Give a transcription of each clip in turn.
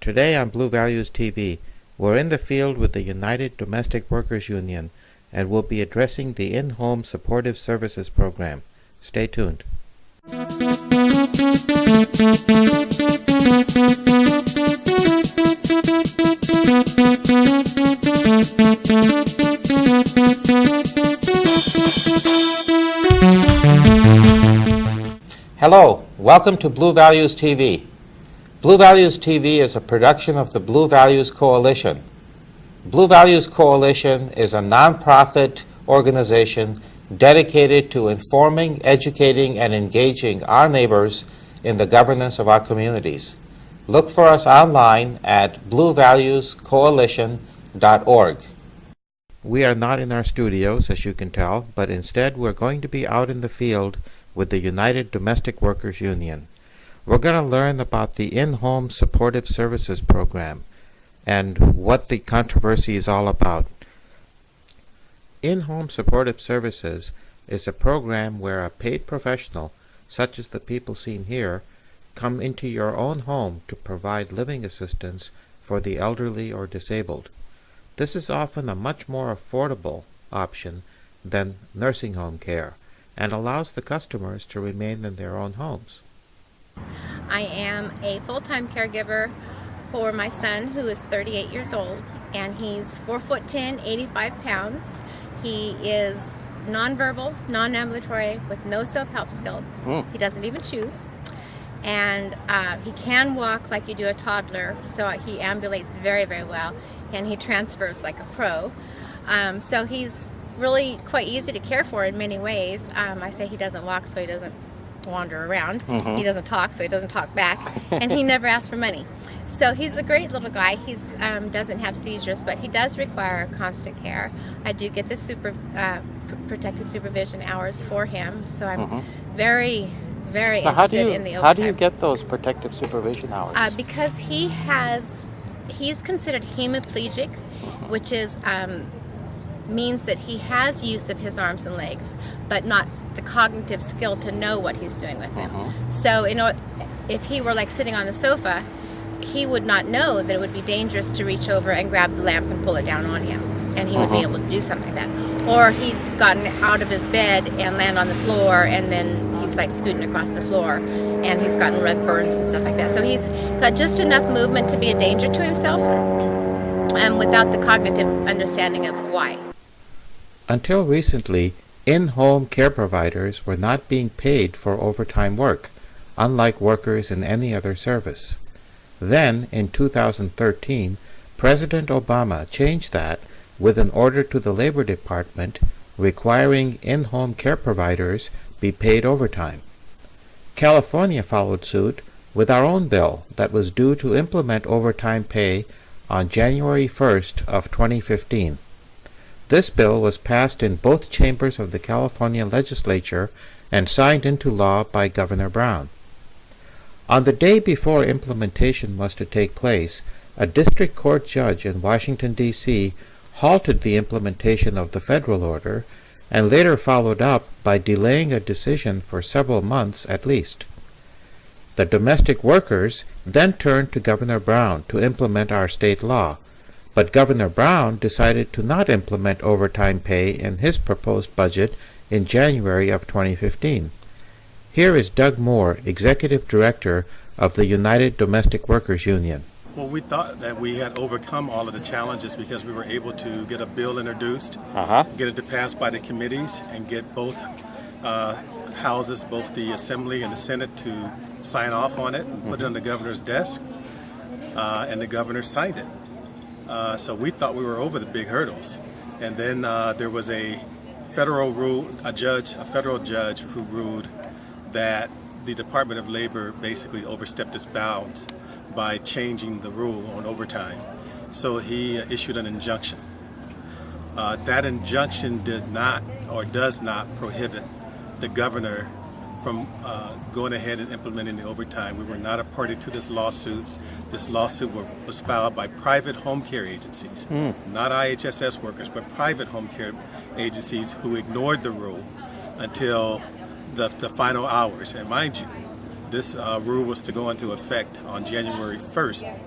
Today on Blue Values TV, we're in the field with the United Domestic Workers Union and we'll be addressing the In-Home Supportive Services Program. Stay tuned. Hello, welcome to Blue Values TV. Blue Values TV is a production of the Blue Values Coalition. Blue Values Coalition is a nonprofit organization dedicated to informing, educating, and engaging our neighbors in the governance of our communities. Look for us online at bluevaluescoalition.org. We are not in our studios, as you can tell, but instead we're going to be out in the field with the United Domestic Workers Union. We're going to learn about the In-Home Supportive Services Program and what the controversy is all about. In-Home Supportive Services is a program where a paid professional, such as the people seen here, come into your own home to provide living assistance for the elderly or disabled. This is often a much more affordable option than nursing home care and allows the customers to remain in their own homes. I am a full-time caregiver for my son, who is 38 years old, and he's 4'10", 85 pounds. He is nonverbal, non-ambulatory, with no self-help skills. He doesn't even chew. And he can walk like you do a toddler, so he ambulates very, very well, and he transfers like a pro. So he's really quite easy to care for in many ways. I say he doesn't walk so he doesn't wander around. He doesn't talk so he doesn't talk back, and he never asks for money. So he's a great little guy. He's doesn't have seizures, but he does require constant care. I do get the protective supervision hours for him, so I'm very interested in the overtime. How do you get those protective supervision hours? Because he's considered hemiplegic, which is means that he has use of his arms and legs, but not the cognitive skill to know what he's doing with them. So, if he were like sitting on the sofa, he would not know that it would be dangerous to reach over and grab the lamp and pull it down on him, and he would be able to do something like that. Or he's gotten out of his bed and land on the floor, and then he's like scooting across the floor, and he's gotten red burns and stuff like that. So he's got just enough movement to be a danger to himself, without the cognitive understanding of why. Until recently, in-home care providers were not being paid for overtime work, unlike workers in any other service. Then, in 2013, President Obama changed that with an order to the Labor Department requiring in-home care providers be paid overtime. California followed suit with our own bill that was due to implement overtime pay on January 1st of 2015. This bill was passed in both chambers of the California legislature and signed into law by Governor Brown. On the day before implementation was to take place, a district court judge in Washington, D.C. halted the implementation of the federal order and later followed up by delaying a decision for several months at least. The domestic workers then turned to Governor Brown to implement our state law, but Governor Brown decided to not implement overtime pay in his proposed budget in January of 2015. Here is Doug Moore, Executive Director of the United Domestic Workers Union. Well, we thought that we had overcome all of the challenges because we were able to get a bill introduced, get it to pass by the committees, and get both houses, both the Assembly and the Senate, to sign off on it and put it on the governor's desk, and the governor signed it. So we thought we were over the big hurdles. And then there was a federal judge who ruled that the Department of Labor basically overstepped its bounds by changing the rule on overtime. So he issued an injunction. That injunction did not or does not prohibit the governor from going ahead and implementing the overtime. We were not a party to this lawsuit. This lawsuit was filed by private home care agencies, not IHSS workers, but private home care agencies who ignored the rule until the final hours. And mind you, this rule was to go into effect on January 1st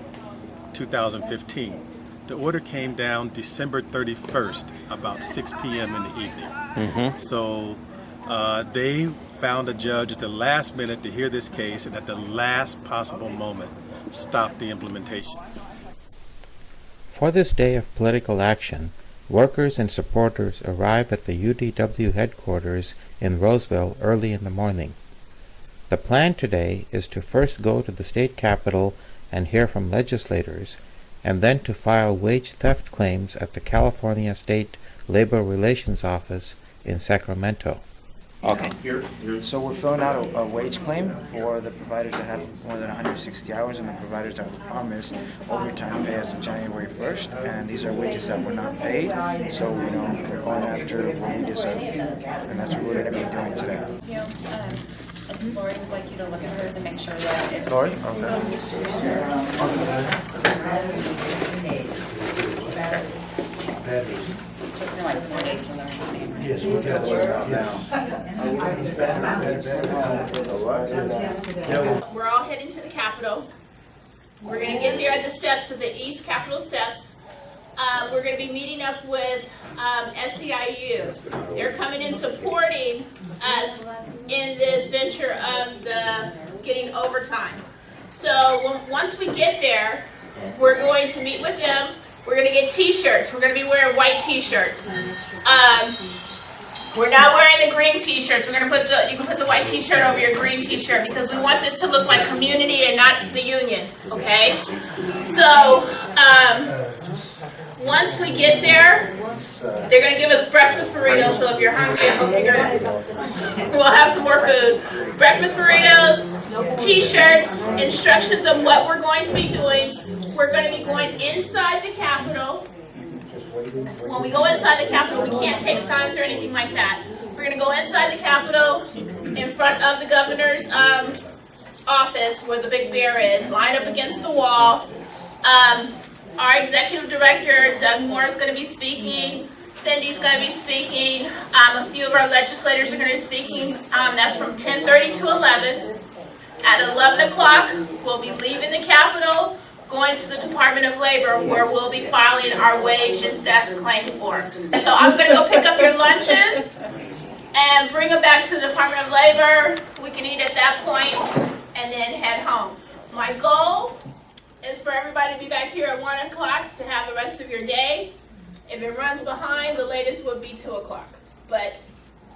2015. The order came down December 31st, about 6 p.m. in the evening. So they found a judge at the last minute to hear this case, and at the last possible moment stopped the implementation. For this day of political action, workers and supporters arrive at the UDW headquarters in Roseville early in the morning. The plan today is to first go to the state capitol and hear from legislators, and then to file wage theft claims at the California State Labor Relations Office in Sacramento. Okay. So we're filling out a wage claim for the providers that have more than 160 hours and the providers that were promised overtime pay as of January 1st. And these are wages that were not paid. So, we're going after what we deserve. And that's what we're going to be doing today. Lori would like you to look at hers and make sure that it's... Lori? Took me like 4 days to learn her name. Yes, we got it. We're all heading to the Capitol. We're going to get there at the steps of the East Capitol steps. We're going to be meeting up with SEIU. They're coming in supporting us in this venture of the getting overtime. So once we get there, we're going to meet with them. We're going to get t-shirts. We're going to be wearing white t-shirts. We're not wearing the green t-shirts. We're going to you can put the white t-shirt over your green t-shirt because we want this to look like community and not the union, okay? So, once we get there, they're going to give us breakfast burritos, so if you're hungry, I hope you're going to, we'll have some more food. Breakfast burritos, t-shirts, instructions on what we're going to be doing. We're going to be going inside the Capitol. When we go inside the Capitol, we can't take signs or anything like that. We're going to go inside the Capitol in front of the governor's office where the big bear is, line up against the wall. Our executive director, Doug Moore, is going to be speaking. Cindy's going to be speaking. A few of our legislators are going to be speaking. That's from 10:30 to 11. At 11 o'clock, we'll be leaving the Capitol, going to the Department of Labor, where we'll be filing our wage and theft claim forms. So I'm going to go pick up your lunches and bring them back to the Department of Labor. We can eat at that point and then head home. My goal is for everybody to be back here at 1 o'clock to have the rest of your day. If it runs behind, the latest would be 2 o'clock. But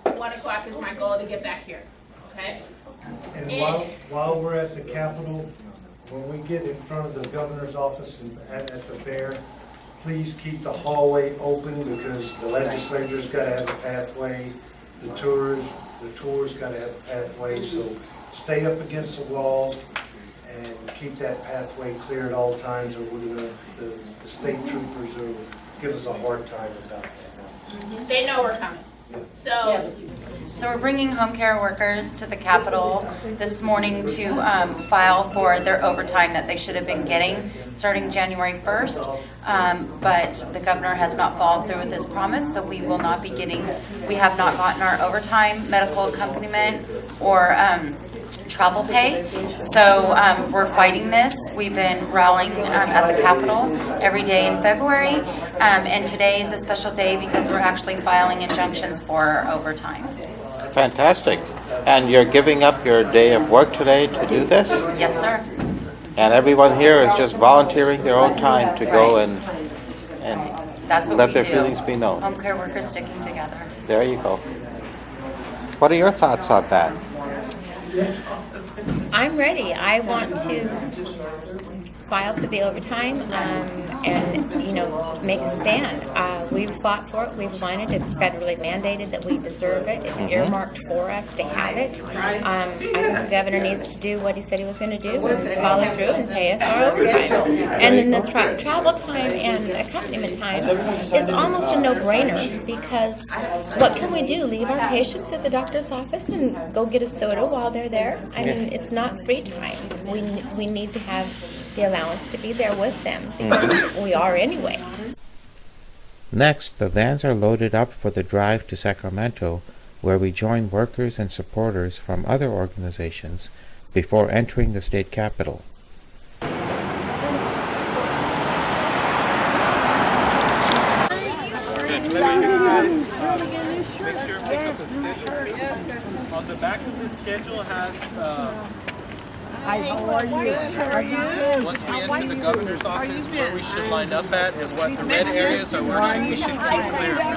1 o'clock is my goal to get back here, okay? And while we're at the Capitol, when we get in front of the governor's office and at the fair, please keep the hallway open because the legislature's got to have a pathway. The tours got to have a pathway. So stay up against the wall and keep that pathway clear at all times, or the state troopers will give us a hard time about that. They know we're coming. So we're bringing home care workers to the Capitol this morning to file for their overtime that they should have been getting starting January 1st. But the governor has not followed through with his promise, so we will not be getting, we have not gotten our overtime, medical accompaniment, or travel pay. So we're fighting this. We've been rallying at the Capitol every day in February, and today is a special day because we're actually filing injunctions for overtime. Fantastic. And you're giving up your day of work today to do this? Yes, sir. And everyone here is just volunteering their own time to go and That's what let we their do. feelings be known. Home care workers sticking together. There you go. What are your thoughts on that? I'm ready. I want to file for the overtime and, make a stand. We've fought for it. We've won it. It's federally mandated that we deserve it. It's earmarked for us to have it. I think the governor needs to do what he said he was going to do and follow through and pay us our overtime. And then the travel time and accompaniment time is almost a no-brainer because what can we do? Leave our patients at the doctor's office and go get a soda while they're there? I mean, it's not free time. We need to have the allowance to be there with them because we are anyway. Next, the vans are loaded up for the drive to Sacramento, where we join workers and supporters from other organizations before entering the state capitol. Make sure to pick up a schedule. On the back of this schedule has once we enter the governor's office, where we should line up at, and what the red areas are where we should keep clear for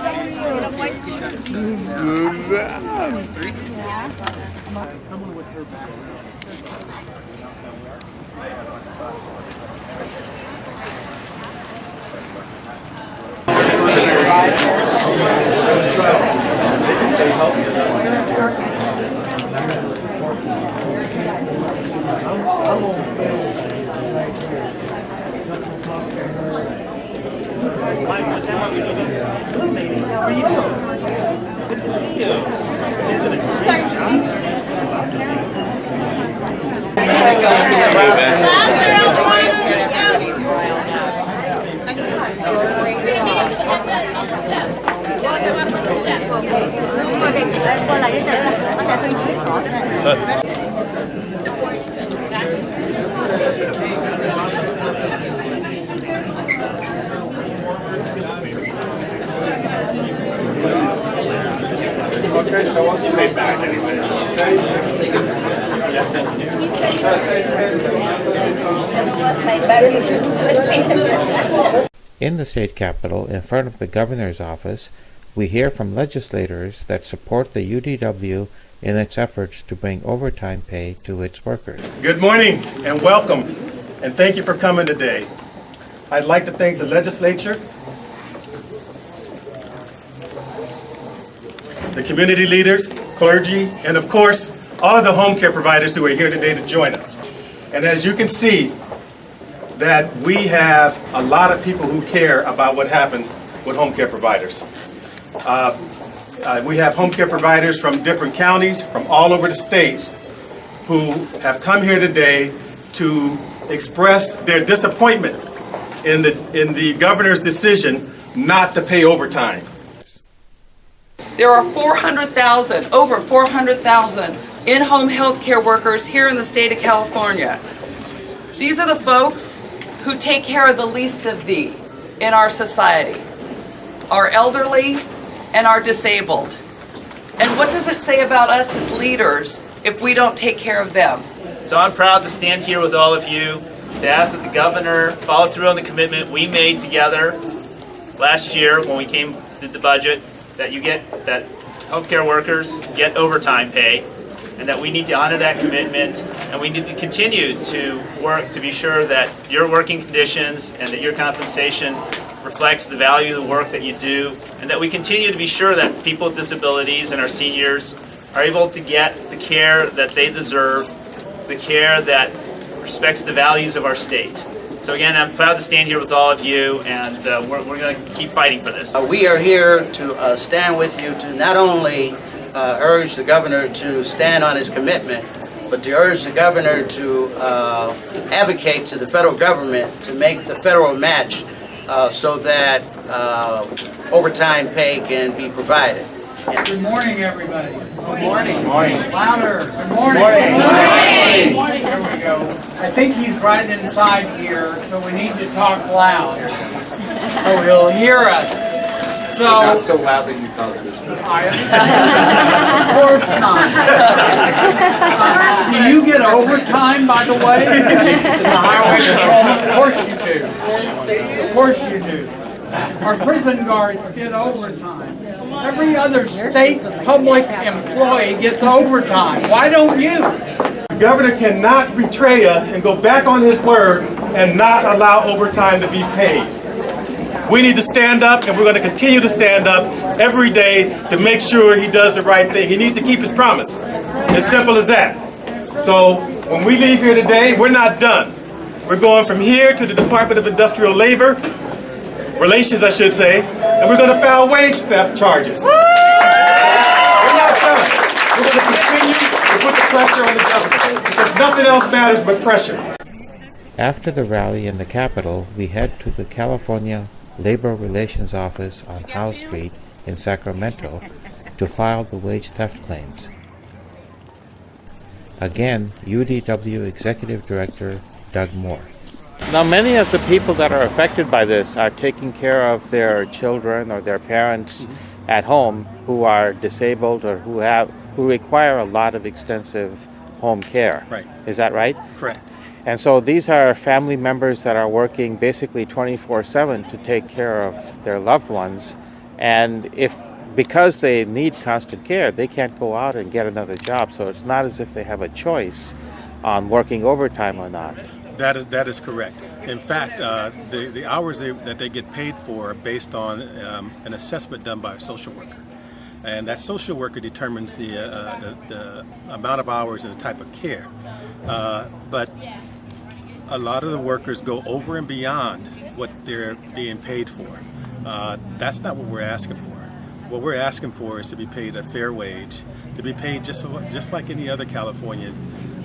In the state capitol, in front of the governor's office, we hear from legislators that support the UDW in its efforts to bring overtime pay to its workers. Good morning and welcome, and thank you for coming today. I'd like to thank the legislature, the community leaders, clergy, and of course, all of the home care providers who are here today to join us. And as you can see, that we have a lot of people who care about what happens with home care providers. We have home care providers from different counties, from all over the state, who have come here today to express their disappointment in the governor's decision not to pay overtime. There are 400,000, over 400,000 in-home health care workers here in the state of California. These are the folks who take care of the least of thee in our society, our elderly and our disabled. And what does it say about us as leaders if we don't take care of them? So I'm proud to stand here with all of you to ask that the governor follow through on the commitment we made together last year when we did the budget, that healthcare workers get overtime pay, and that we need to honor that commitment, and we need to continue to work to be sure that your working conditions and that your compensation reflects the value of the work that you do, and that we continue to be sure that people with disabilities and our seniors are able to get the care that they deserve, the care that respects the values of our state. So again, I'm proud to stand here with all of you, and we're going to keep fighting for this. We are here to stand with you to not only urge the governor to stand on his commitment, but to urge the governor to advocate to the federal government to make the federal match so that overtime pay can be provided. Good morning, everybody. Good morning. Good morning. Louder. Good morning. Good morning. Here we go. I think he's right inside here, so we need to talk loud so he'll hear us. So, not so loud that you cause this. Of course not. Do you get overtime, by the way, in the highway patrol? Of course you do. Of course you do. Our prison guards get overtime. Every other state public employee gets overtime. Why don't you? The governor cannot betray us and go back on his word and not allow overtime to be paid. We need to stand up, and we're going to continue to stand up every day to make sure he does the right thing. He needs to keep his promise. As simple as that. So when we leave here today, we're not done. We're going from here to the Department of Industrial Labor Relations, I should say, and we're going to file wage theft charges. We're not done. We're going to continue to put the pressure on the government, because nothing else matters but pressure. After the rally in the Capitol, we head to the California Labor Relations Office on Howe Street in Sacramento to file the wage theft claims. Again, UDW Executive Director Doug Moore. Now, many of the people that are affected by this are taking care of their children or their parents at home who are disabled or who require a lot of extensive home care. Right. Is that right? Correct. And so these are family members that are working basically 24/7 to take care of their loved ones, and because they need constant care, they can't go out and get another job. So it's not as if they have a choice on working overtime or not. That is correct. In fact, the hours that they get paid for are based on an assessment done by a social worker, and that social worker determines the amount of hours and the type of care. But a lot of the workers go over and beyond what they're being paid for. That's not what we're asking for. What we're asking for is to be paid a fair wage, to be paid just like any other Californian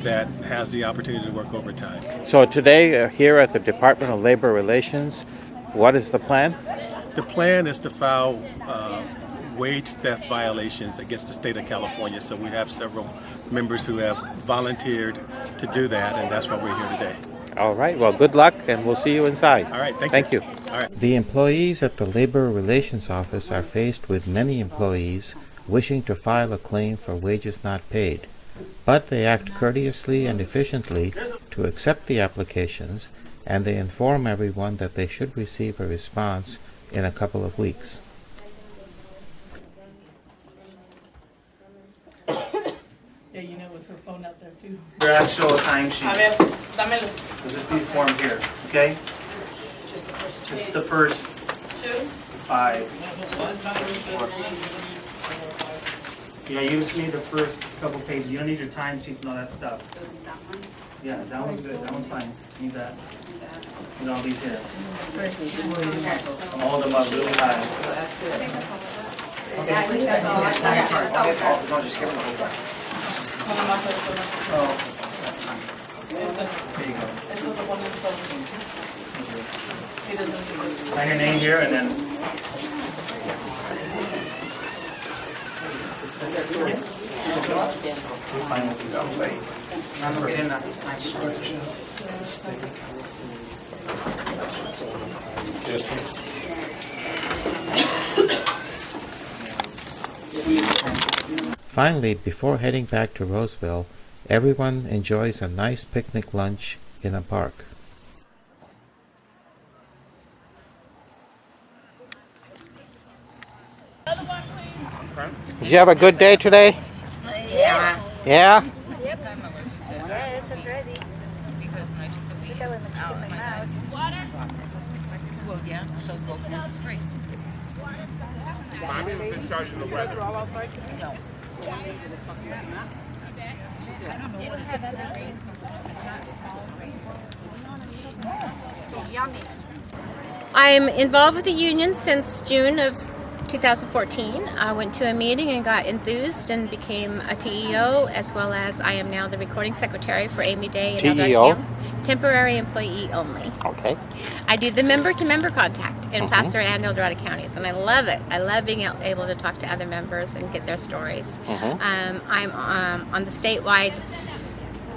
that has the opportunity to work overtime. So today, here at the Department of Labor Relations, what is the plan? The plan is to file wage theft violations against the state of California. So we have several members who have volunteered to do that, and that's why we're here today. All right. Well, good luck, and we'll see you inside. All right. Thank you. All right. The employees at the Labor Relations Office are faced with many employees wishing to file a claim for wages not paid, but they act courteously and efficiently to accept the applications, and they inform everyone that they should receive a response in a couple of weeks. Yeah, you know, with her phone out there too. Your actual timesheets. A ver, dámelos. So just these forms here, okay? Just the first Two. 5. Yeah, you just need the first couple pages. You don't need your timesheets and all that stuff. Yeah, that one's good. That one's fine. Need that. And all these here. Hold them up really high. No, just give them the whole thing. Nada más esto, no sé. Oh, that's fine. Esta. There you go. Eso lo ponen solo. Sí, desde el- Sign your name here and then. We're fine with these. No quieren nada. Finally, before heading back to Roseville, everyone enjoys a nice picnic lunch in a park. Did you have a good day today? Yeah. Yeah? Yes, I'm ready. Well, yeah, so go free. Mommy's in charge of the weather. No. I'm involved with the union since June of 2014. I went to a meeting and got enthused and became a TEO, as well as I am now the recording secretary for Amy Day and TEO? Temporary employee only. Okay. I do the member-to-member contact in Placer and El Dorado counties, and I love it. I love being able to talk to other members and get their stories. I'm on the statewide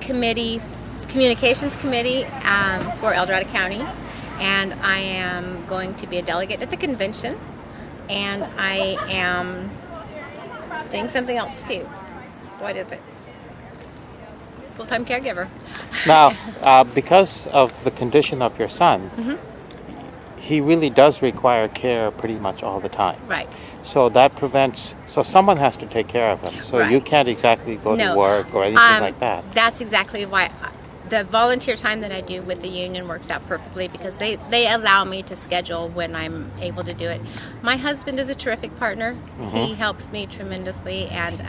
communications committee for El Dorado County, and I am going to be a delegate at the convention, and I am doing something else too. What is it? Full-time caregiver. Now, because of the condition of your son, he really does require care pretty much all the time. Right. So that prevents, so someone has to take care of him. So you Right. can't exactly go No. to work or anything like that. That's exactly why the volunteer time that I do with the union works out perfectly, because they allow me to schedule when I'm able to do it. My husband is a terrific partner. He helps me tremendously, and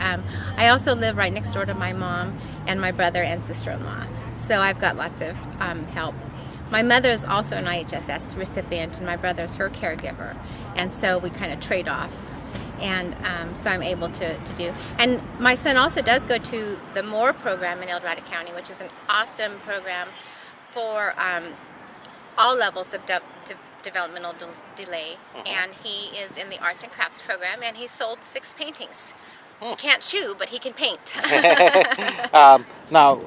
I also live right next door to my mom and my brother and sister-in-law. So I've got lots of help. My mother is also an IHSS recipient, and my brother's her caregiver, and so we kind of trade off. And so I'm able to do. And my son also does go to the MORE program in El Dorado County, which is an awesome program for all levels of developmental delay. And he is in the arts and crafts program, and he sold 6 paintings. He can't chew, but he can paint. Now,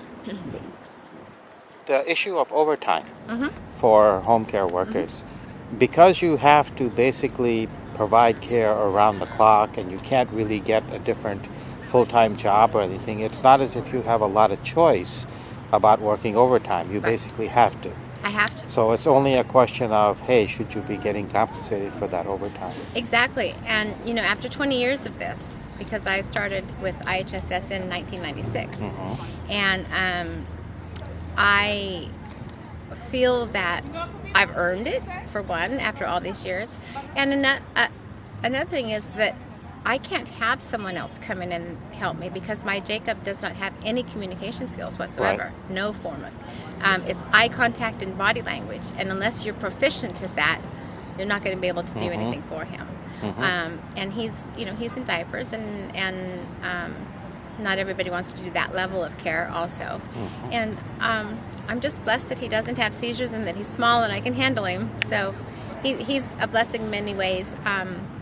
the issue of overtime for home care workers. Because you have to basically provide care around the clock and you can't really get a different full-time job or anything, it's not as if you have a lot of choice about working overtime. You basically have to. I have to. So it's only a question of, hey, should you be getting compensated for that overtime? Exactly. And, you know, after 20 years of this, because I started with IHSS in 1996, and I feel that I've earned it, for one, after all these years. And another thing is that I can't have someone else come in and help me because my Jacob does not have any communication skills whatsoever. Right. No form of. It's eye contact and body language, and unless you're proficient at that, you're not going to be able to do anything for him. And he's in diapers, and not everybody wants to do that level of care also. And I'm just blessed that he doesn't have seizures and that he's small and I can handle him. So he's a blessing in many ways.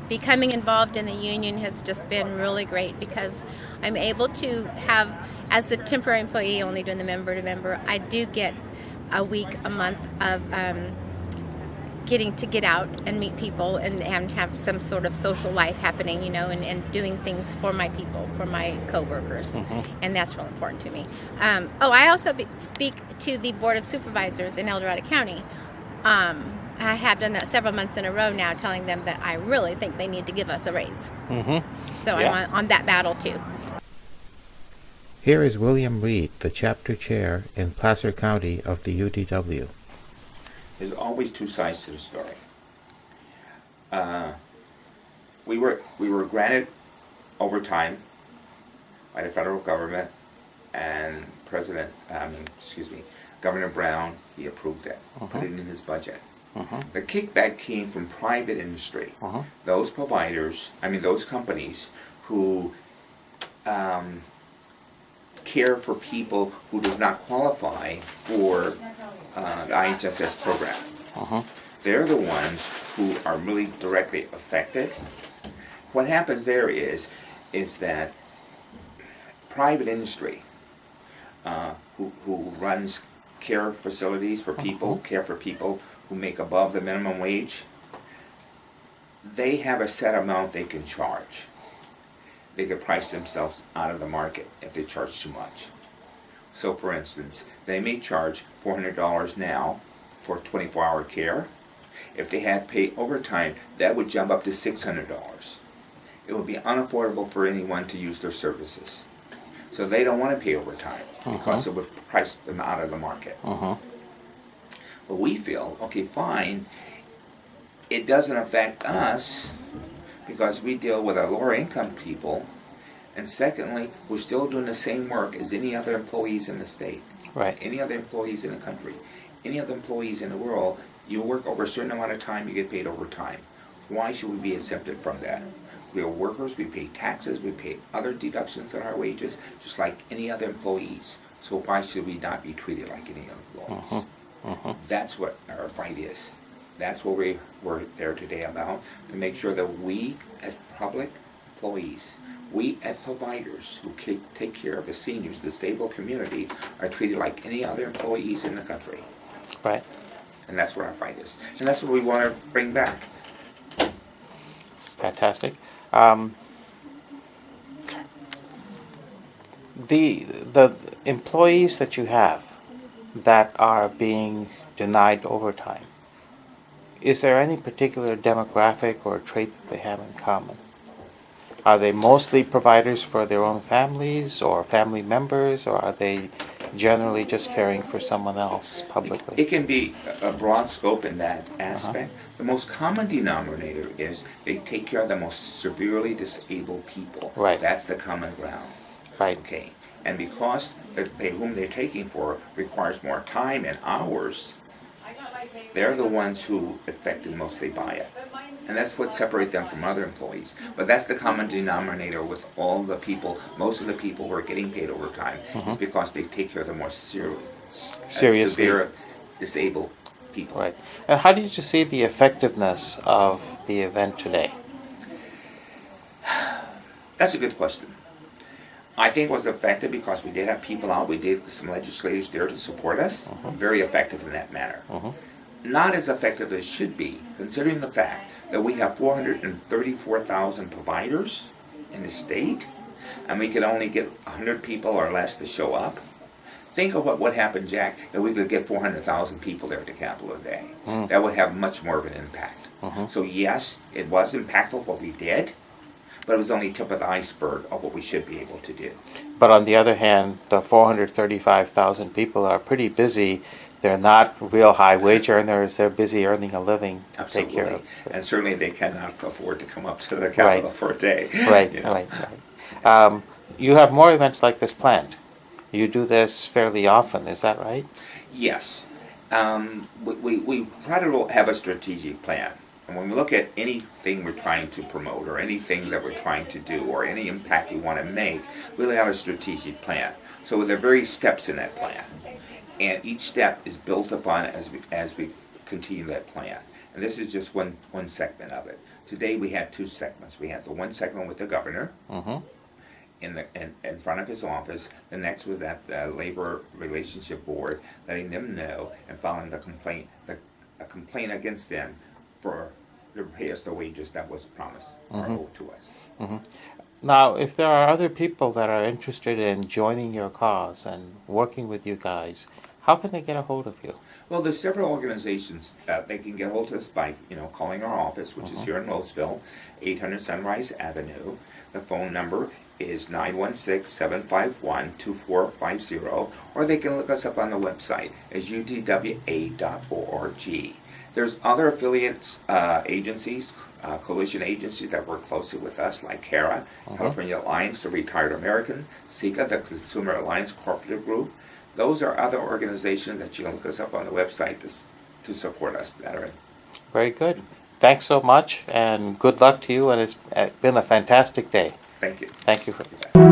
Becoming involved in the union has just been really great because I'm able to have, as the temporary employee only doing the member to member, I do get a week, a month of getting to get out and meet people and have some sort of social life happening, you know, and doing things for my people, for my coworkers, and that's real important to me. I also speak to the Board of Supervisors in El Dorado County. I have done that several months in a row now, telling them that I really think they need to give us a raise. So I'm on that battle too. Here is William Reed, the chapter chair in Placer County of the UDW. There's always two sides to the story. We were granted overtime by the federal government, and Governor Brown, he approved it, put it in his budget. The kickback came from private industry. Those providers, those companies who care for people who does not qualify for the IHSS program. They're the ones who are really directly affected. What happens there is that private industry who runs care facilities for people, care for people who make above the minimum wage, they have a set amount they can charge. They could price themselves out of the market if they charge too much. So for instance, they may charge $400 now for 24-hour care. If they had paid overtime, that would jump up to $600. It would be unaffordable for anyone to use their services. So they don't want to pay overtime because it would price them out of the market. But we feel, okay, fine, it doesn't affect us because we deal with our lower income people, and secondly, we're still doing the same work as any other employees in the state, any other employees in the country, any other employees in the world. You work over a certain amount of time, you get paid overtime. Why should we be exempted from that? We are workers, we pay taxes, we pay other deductions on our wages, just like any other employees. So why should we not be treated like any other employees? That's what our fight is. That's what we're there today about, to make sure that we as public employees, we as providers who take care of the seniors, the disabled community, are treated like any other employees in the country. Right. And that's what our fight is. And that's what we want to bring back. Fantastic. The employees that you have that are being denied overtime, is there any particular demographic or trait that they have in common? Are they mostly providers for their own families or family members, or are they generally just caring for someone else publicly? It can be a broad scope in that aspect. The most common denominator is they take care of the most severely disabled people. Right. That's the common ground. Right. Okay. And because whom they're taking for requires more time and hours, they're the ones who affected mostly by it. And that's what separates them from other employees. But that's the common denominator with all the people, most of the people who are getting paid overtime, is because they take care of the more severe disabled people. Right. And how did you see the effectiveness of the event today? That's a good question. I think it was effective because we did have people out. We did some legislators there to support us. Very effective in that manner. not as effective as it should be, considering the fact that we have 434,000 providers in the state, and we could only get 100 people or less to show up. Think of what would happen, Jack, if we could get 400,000 people there at the Capitol today. That would have much more of an impact. So yes, it was impactful what we did, but it was only tip of the iceberg of what we should be able to do. But on the other hand, the 435,000 people are pretty busy. They're not real high wage earners. They're busy earning a living to take care of. And certainly they cannot afford to come up to the Capitol for a day. Right, you know. right. You have more events like this planned. You do this fairly often, is that right? Yes. We try to have a strategic plan. And when we look at anything we're trying to promote or anything that we're trying to do or any impact we want to make, we lay out a strategic plan. So there are various steps in that plan. And each step is built upon as we continue that plan. And this is just one segment of it. Today we had two segments. We had the one segment with the governor in front of his office. The next was at the Labor Relationship Board, letting them know and filing a complaint against them for to pay us the wages that was promised or owed to us. Now, if there are other people that are interested in joining your cause and working with you guys, how can they get a hold of you? Well, there's several organizations that they can get hold of us by, calling our office, which is here in Roseville, 800 Sunrise Avenue. The phone number is 916-751-2450, or they can look us up on the website as utwa.org. There's other affiliates, agencies, coalition agencies that work closely with us, like CARA, California Alliance of Retired Americans, SICA, the Consumer Alliance Cooperative Group. Those are other organizations that you can look us up on the website to support us. Very good. Thanks so much, and good luck to you, and it's been a fantastic day. Thank you. Thank you for that.